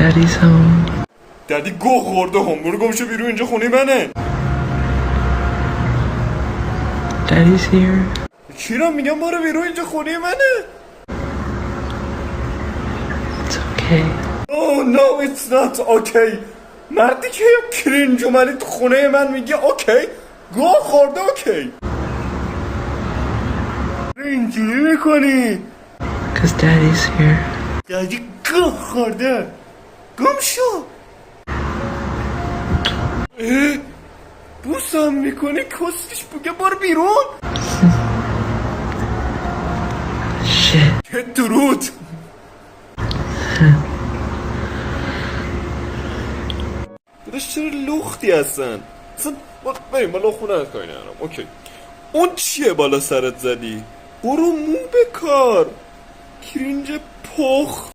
Daddy's home. ددی گو خورده هم. برو گمشو بیرون، اینجا خونه منه. Daddy's here. چیرم میگم برو بیرون، اینجا خونه منه. It's okay. Oh no it's not okay. مردی که کرینج اومدی تو خونه من میگه اوکی. گو خورده اوکی. اینجوری میکنی؟ Cause Daddy's here. ددی گو خورده. گم شو. بوسم میکنی کسکش بگه بار بیرون. Shit. چه درود. داداش چرا لختی هستن اصلا. بریم بالا خونه از کاری ندارم. اوکی. اون چیه بالا سرت زدی؟ برو مو بکار. کرینج پخ.